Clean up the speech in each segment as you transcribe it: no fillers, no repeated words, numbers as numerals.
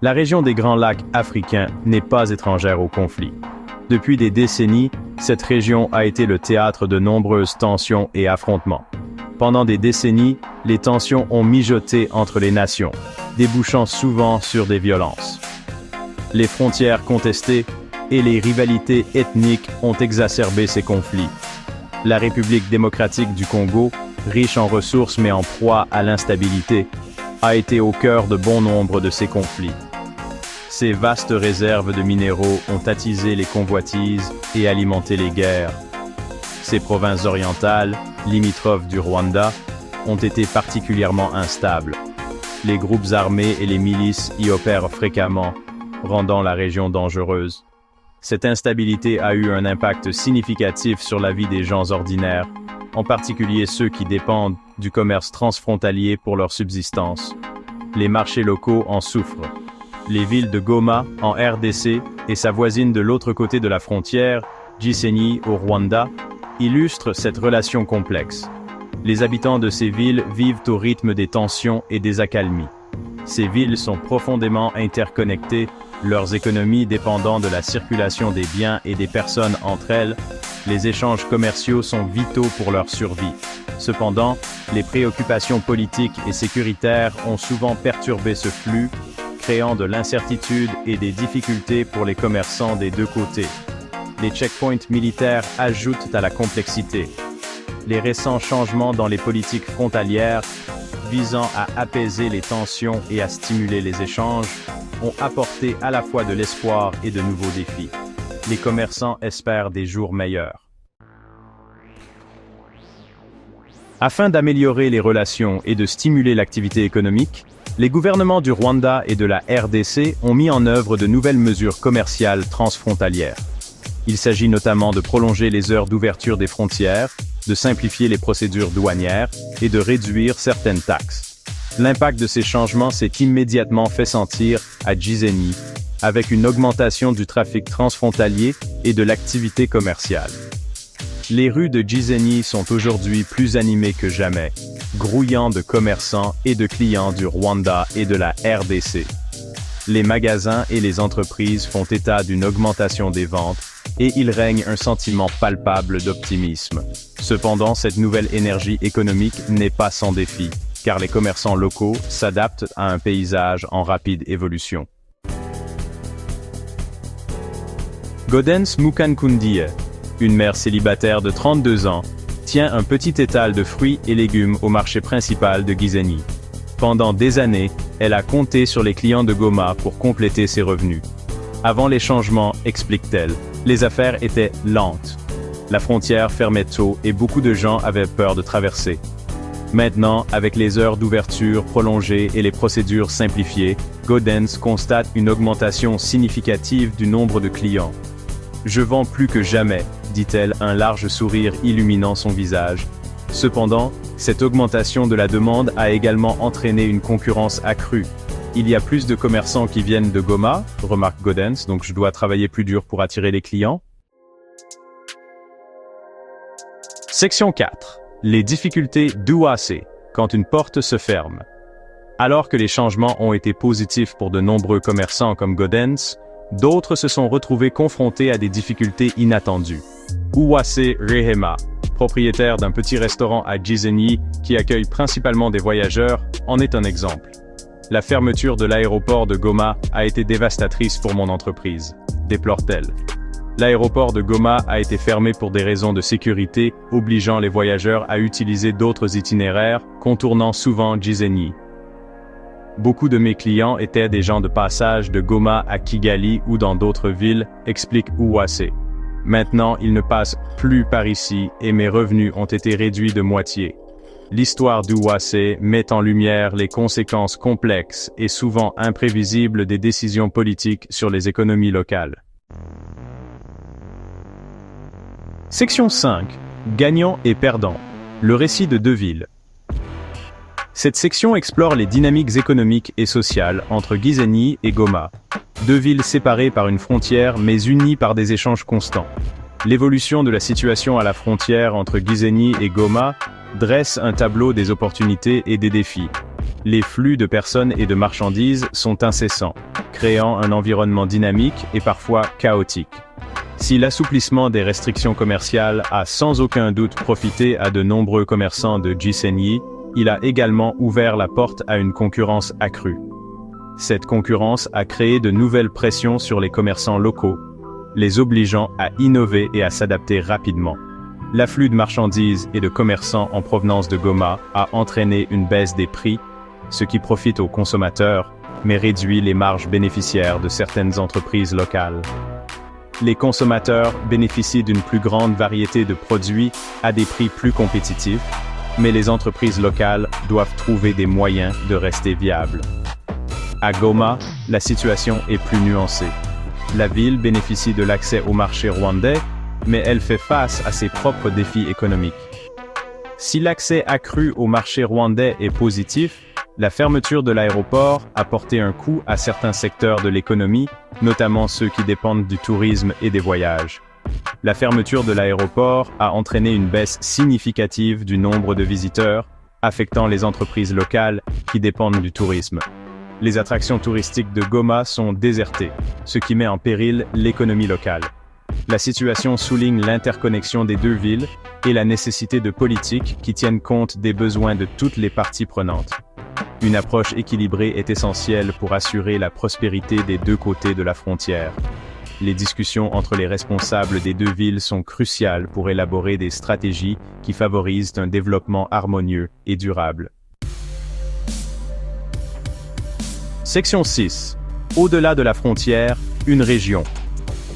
La région des Grands Lacs africains n'est pas étrangère au conflit. Depuis des décennies, cette région a été le théâtre de nombreuses tensions et affrontements. Pendant des décennies, les tensions ont mijoté entre les nations, débouchant souvent sur des violences. Les frontières contestées et les rivalités ethniques ont exacerbé ces conflits. La République démocratique du Congo, riche en ressources mais en proie à l'instabilité, a été au cœur de bon nombre de ces conflits. Ces vastes réserves de minéraux ont attisé les convoitises et alimenté les guerres. Ces provinces orientales, limitrophes du Rwanda, ont été particulièrement instables. Les groupes armés et les milices y opèrent fréquemment, rendant la région dangereuse. Cette instabilité a eu un impact significatif sur la vie des gens ordinaires, en particulier ceux qui dépendent du commerce transfrontalier pour leur subsistance. Les marchés locaux en souffrent. Les villes de Goma, en RDC, et sa voisine de l'autre côté de la frontière, Gisenyi, au Rwanda, illustrent cette relation complexe. Les habitants de ces villes vivent au rythme des tensions et des accalmies. Ces villes sont profondément interconnectées, leurs économies dépendant de la circulation des biens et des personnes entre elles. Les échanges commerciaux sont vitaux pour leur survie. Cependant, les préoccupations politiques et sécuritaires ont souvent perturbé ce flux, créant de l'incertitude et des difficultés pour les commerçants des deux côtés. Les checkpoints militaires ajoutent à la complexité. Les récents changements dans les politiques frontalières, visant à apaiser les tensions et à stimuler les échanges, ont apporté à la fois de l'espoir et de nouveaux défis. Les commerçants espèrent des jours meilleurs. Afin d'améliorer les relations et de stimuler l'activité économique, les gouvernements du Rwanda et de la RDC ont mis en œuvre de nouvelles mesures commerciales transfrontalières. Il s'agit notamment de prolonger les heures d'ouverture des frontières, de simplifier les procédures douanières et de réduire certaines taxes. L'impact de ces changements s'est immédiatement fait sentir à Gisenyi, avec une augmentation du trafic transfrontalier et de l'activité commerciale. Les rues de Gisenyi sont aujourd'hui plus animées que jamais, grouillant de commerçants et de clients du Rwanda et de la RDC. Les magasins et les entreprises font état d'une augmentation des ventes et il règne un sentiment palpable d'optimisme. Cependant, cette nouvelle énergie économique n'est pas sans défi, car les commerçants locaux s'adaptent à un paysage en rapide évolution. Gaudence Mukankundiye, une mère célibataire de 32 ans, tient un petit étal de fruits et légumes au marché principal de Gisenyi. Pendant des années, elle a compté sur les clients de Goma pour compléter ses revenus. Avant les changements, explique-t-elle, les affaires étaient lentes. La frontière fermait tôt et beaucoup de gens avaient peur de traverser. Maintenant, avec les heures d'ouverture prolongées et les procédures simplifiées, Gaudence constate une augmentation significative du nombre de clients. « Je vends plus que jamais », dit-elle, un large sourire illuminant son visage. Cependant, cette augmentation de la demande a également entraîné une concurrence accrue. Il y a plus de commerçants qui viennent de Goma, remarque Gaudence, donc je dois travailler plus dur pour attirer les clients. Section 4. Les difficultés d'UAC, quand une porte se ferme. Alors que les changements ont été positifs pour de nombreux commerçants comme Gaudence, d'autres se sont retrouvés confrontés à des difficultés inattendues. Uwase Rehema, propriétaire d'un petit restaurant à Gisenyi qui accueille principalement des voyageurs, en est un exemple. La fermeture de l'aéroport de Goma a été dévastatrice pour mon entreprise, déplore-t-elle. L'aéroport de Goma a été fermé pour des raisons de sécurité, obligeant les voyageurs à utiliser d'autres itinéraires, contournant souvent Gisenyi. Beaucoup de mes clients étaient des gens de passage de Goma à Kigali ou dans d'autres villes, explique Uwase. Maintenant, ils ne passent plus par ici et mes revenus ont été réduits de moitié. L'histoire d'Uwase met en lumière les conséquences complexes et souvent imprévisibles des décisions politiques sur les économies locales. Section 5. Gagnants et perdants. Le récit de deux villes. Cette section explore les dynamiques économiques et sociales entre Gisenyi et Goma, deux villes séparées par une frontière mais unies par des échanges constants. L'évolution de la situation à la frontière entre Gisenyi et Goma dresse un tableau des opportunités et des défis. Les flux de personnes et de marchandises sont incessants. créant un environnement dynamique et parfois chaotique. Si l'assouplissement des restrictions commerciales a sans aucun doute profité à de nombreux commerçants de Gisenyi, il a également ouvert la porte à une concurrence accrue. Cette concurrence a créé de nouvelles pressions sur les commerçants locaux, les obligeant à innover et à s'adapter rapidement. L'afflux de marchandises et de commerçants en provenance de Goma a entraîné une baisse des prix, ce qui profite aux consommateurs, mais réduit les marges bénéficiaires de certaines entreprises locales. Les consommateurs bénéficient d'une plus grande variété de produits à des prix plus compétitifs, mais les entreprises locales doivent trouver des moyens de rester viables. À Goma, la situation est plus nuancée. La ville bénéficie de l'accès au marché rwandais, mais elle fait face à ses propres défis économiques. Si l'accès accru au marché rwandais est positif, la fermeture de l'aéroport a porté un coup à certains secteurs de l'économie, notamment ceux qui dépendent du tourisme et des voyages. La fermeture de l'aéroport a entraîné une baisse significative du nombre de visiteurs, affectant les entreprises locales qui dépendent du tourisme. Les attractions touristiques de Goma sont désertées, ce qui met en péril l'économie locale. La situation souligne l'interconnexion des deux villes et la nécessité de politiques qui tiennent compte des besoins de toutes les parties prenantes. Une approche équilibrée est essentielle pour assurer la prospérité des deux côtés de la frontière. Les discussions entre les responsables des deux villes sont cruciales pour élaborer des stratégies qui favorisent un développement harmonieux et durable. Section 6. Au-delà de la frontière, une région.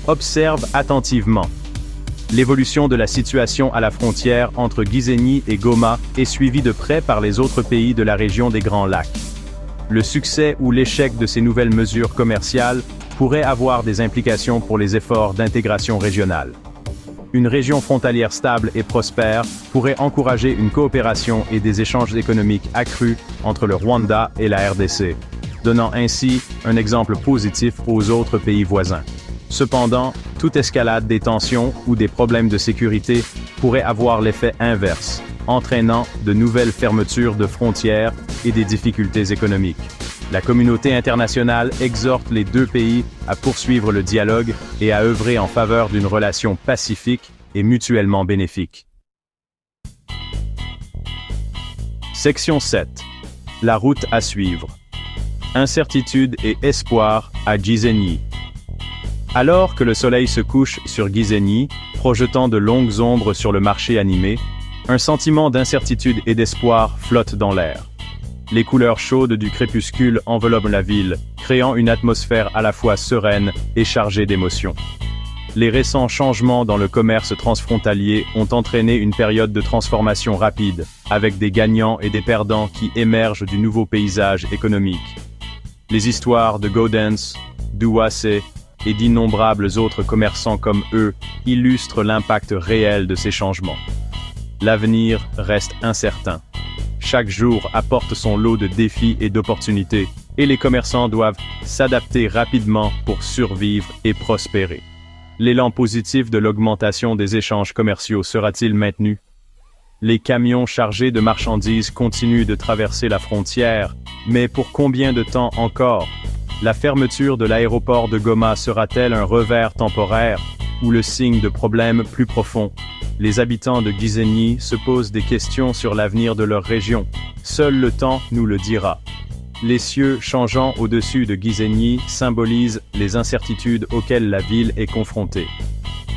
Observe attentivement. L'évolution de la situation à la frontière entre Gisenyi et Goma est suivie de près par les autres pays de la région des Grands Lacs. Le succès ou l'échec de ces nouvelles mesures commerciales pourrait avoir des implications pour les efforts d'intégration régionale. Une région frontalière stable et prospère pourrait encourager une coopération et des échanges économiques accrus entre le Rwanda et la RDC, donnant ainsi un exemple positif aux autres pays voisins. Cependant, toute escalade des tensions ou des problèmes de sécurité pourrait avoir l'effet inverse, entraînant de nouvelles fermetures de frontières et des difficultés économiques. La communauté internationale exhorte les deux pays à poursuivre le dialogue et à œuvrer en faveur d'une relation pacifique et mutuellement bénéfique. Section 7. La route à suivre. Incertitude et espoir à Gisenyi. Alors que le soleil se couche sur Gisenyi, projetant de longues ombres sur le marché animé, un sentiment d'incertitude et d'espoir flotte dans l'air. Les couleurs chaudes du crépuscule enveloppent la ville, créant une atmosphère à la fois sereine et chargée d'émotions. Les récents changements dans le commerce transfrontalier ont entraîné une période de transformation rapide, avec des gagnants et des perdants qui émergent du nouveau paysage économique. Les histoires de Gaudens, d'Uwase et d'innombrables autres commerçants comme eux illustrent l'impact réel de ces changements. L'avenir reste incertain. Chaque jour apporte son lot de défis et d'opportunités, et les commerçants doivent s'adapter rapidement pour survivre et prospérer. L'élan positif de l'augmentation des échanges commerciaux sera-t-il maintenu? Les camions chargés de marchandises continuent de traverser la frontière, mais pour combien de temps encore? La fermeture de l'aéroport de Goma sera-t-elle un revers temporaire ou le signe de problèmes plus profonds? Les habitants de Gisenyi se posent des questions sur l'avenir de leur région. Seul le temps nous le dira. Les cieux changeant au-dessus de Gisenyi symbolisent les incertitudes auxquelles la ville est confrontée.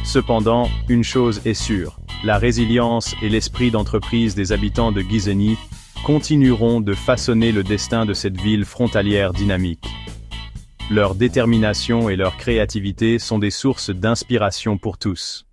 Cependant, une chose est sûre, la résilience et l'esprit d'entreprise des habitants de Gisenyi continueront de façonner le destin de cette ville frontalière dynamique. Leur détermination et leur créativité sont des sources d'inspiration pour tous.